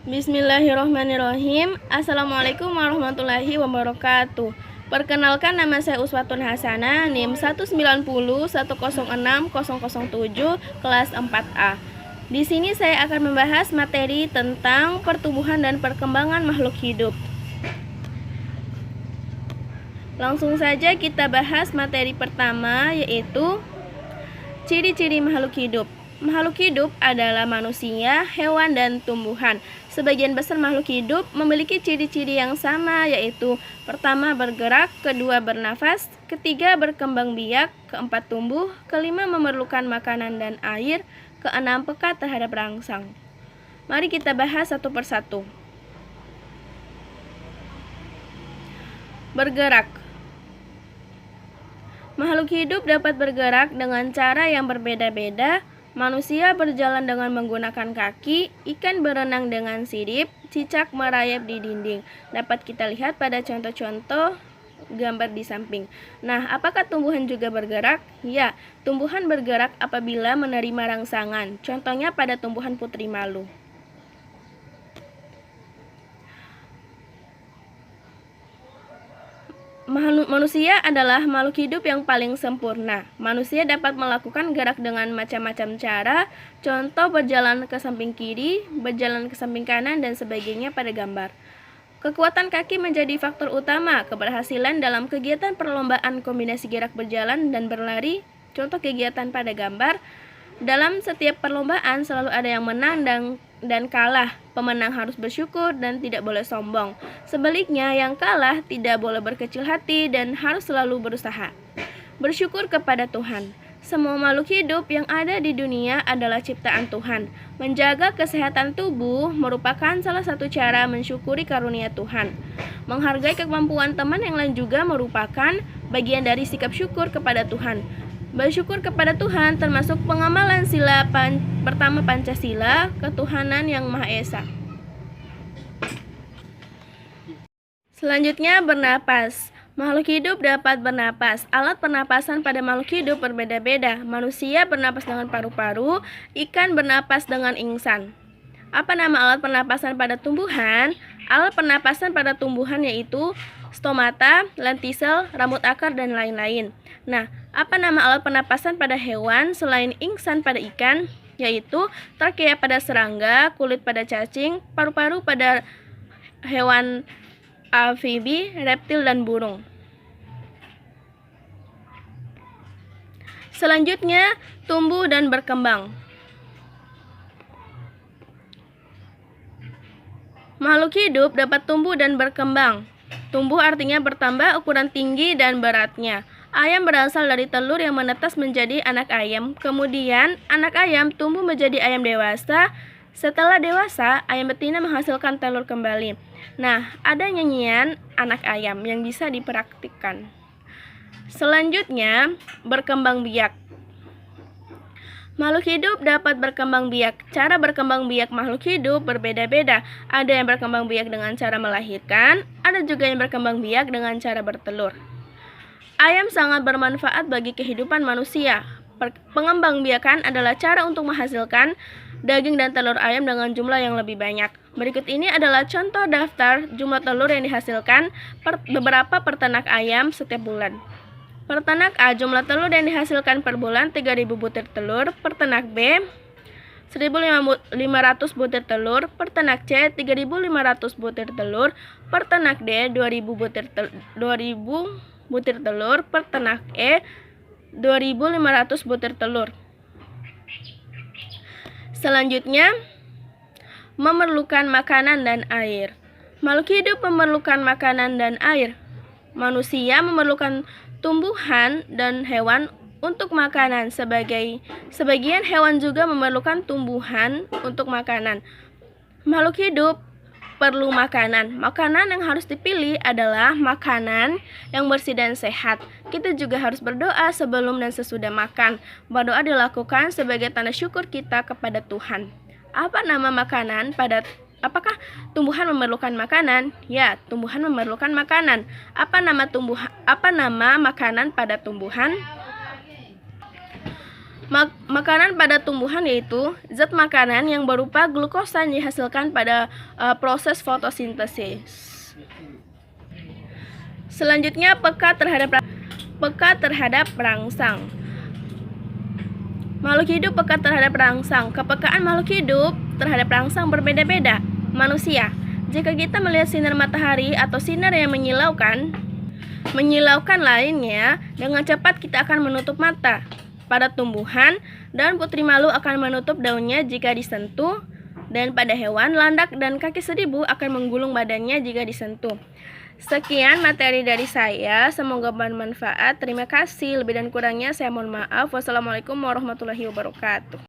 Bismillahirrahmanirrahim. Assalamualaikum warahmatullahi wabarakatuh. Perkenalkan, nama saya Uswatun Hasanah, NIM 190106007, kelas 4A. Di sini saya akan membahas materi tentang pertumbuhan dan perkembangan makhluk hidup. Langsung saja kita bahas materi pertama, yaitu ciri-ciri makhluk hidup. Makhluk hidup adalah manusia, hewan, dan tumbuhan. Sebagian besar makhluk hidup memiliki ciri-ciri yang sama, yaitu pertama bergerak, kedua bernafas, ketiga berkembang biak, keempat tumbuh, kelima memerlukan makanan dan air, keenam peka terhadap rangsang. Mari kita bahas satu persatu. Bergerak. Makhluk hidup dapat bergerak dengan cara yang berbeda-beda. Manusia berjalan dengan menggunakan kaki, ikan berenang dengan sirip, cicak merayap di dinding. Dapat kita lihat pada contoh-contoh gambar di samping. Nah, apakah tumbuhan juga bergerak? Ya, tumbuhan bergerak apabila menerima rangsangan. Contohnya pada tumbuhan putri malu. Manusia adalah makhluk hidup yang paling sempurna. Manusia dapat melakukan gerak dengan macam-macam cara, contoh berjalan ke samping kiri, berjalan ke samping kanan, dan sebagainya pada gambar. Kekuatan kaki menjadi faktor utama keberhasilan dalam kegiatan perlombaan kombinasi gerak berjalan dan berlari. Contoh kegiatan pada gambar. Dalam setiap perlombaan selalu ada yang menang dan kalah. Pemenang harus bersyukur dan tidak boleh sombong. Sebaliknya, yang kalah tidak boleh berkecil hati dan harus selalu berusaha. Bersyukur kepada Tuhan. Semua makhluk hidup yang ada di dunia adalah ciptaan Tuhan. Menjaga kesehatan tubuh merupakan salah satu cara mensyukuri karunia Tuhan. Menghargai kemampuan teman yang lain juga merupakan bagian dari sikap syukur kepada Tuhan. Bersyukur kepada Tuhan termasuk pengamalan sila pertama Pancasila, ketuhanan yang Maha Esa. Selanjutnya, bernapas. Makhluk hidup dapat bernapas. Alat pernapasan pada makhluk hidup berbeda-beda. Manusia bernapas dengan paru-paru, ikan bernapas dengan ingsan. Apa nama alat pernapasan pada tumbuhan? Alat pernapasan pada tumbuhan yaitu stomata, lentisel, rambut akar, dan lain-lain. Nah, apa nama alat pernapasan pada hewan selain ingsan pada ikan? Yaitu trakea pada serangga, kulit pada cacing, paru-paru pada hewan amfibi, reptil, dan burung. Selanjutnya, tumbuh dan berkembang. Makhluk hidup dapat tumbuh dan berkembang. Tumbuh artinya bertambah ukuran tinggi dan beratnya. Ayam berasal dari telur yang menetas menjadi anak ayam. Kemudian, anak ayam tumbuh menjadi ayam dewasa. Setelah dewasa, ayam betina menghasilkan telur kembali. Nah, ada nyanyian anak ayam yang bisa dipraktikkan. Selanjutnya, berkembang biak. Makhluk hidup dapat berkembang biak. Cara berkembang biak makhluk hidup berbeda-beda. Ada yang berkembang biak dengan cara melahirkan, ada juga yang berkembang biak dengan cara bertelur. Ayam sangat bermanfaat bagi kehidupan manusia. Pengembangbiakan adalah cara untuk menghasilkan daging dan telur ayam dengan jumlah yang lebih banyak. Berikut ini adalah contoh daftar jumlah telur yang dihasilkan beberapa peternak ayam setiap bulan. Peternak A, jumlah telur yang dihasilkan per bulan 3.000 butir telur. Peternak B, 1.500 butir telur. Peternak C, 3.500 butir telur. Peternak D, 2.000 butir telur. Peternak E, 2.500 butir telur. Selanjutnya, memerlukan makanan dan air. Makhluk hidup memerlukan makanan dan air. Manusia memerlukan tumbuhan dan hewan untuk makanan. Sebagian hewan juga memerlukan tumbuhan untuk makanan. Makhluk hidup perlu makanan. Makanan yang harus dipilih adalah makanan yang bersih dan sehat. Kita juga harus berdoa sebelum dan sesudah makan. Berdoa dilakukan sebagai tanda syukur kita kepada Tuhan. Apa nama makanan Apakah tumbuhan memerlukan makanan? Ya, tumbuhan memerlukan makanan. Apa nama makanan pada tumbuhan? Makanan pada tumbuhan yaitu zat makanan yang berupa glukosa yang dihasilkan pada proses fotosintesis. Selanjutnya, peka terhadap perangsang. Makhluk hidup peka terhadap perangsang. Kepekaan makhluk hidup terhadap perangsang berbeda-beda. Manusia, jika kita melihat sinar matahari atau sinar yang menyilaukan lainnya, dengan cepat kita akan menutup mata. Pada tumbuhan, daun putri malu akan menutup daunnya jika disentuh, dan pada hewan, landak dan kaki seribu akan menggulung badannya jika disentuh. Sekian materi dari saya, semoga bermanfaat. Terima kasih, lebih dan kurangnya saya mohon maaf. Wassalamualaikum warahmatullahi wabarakatuh.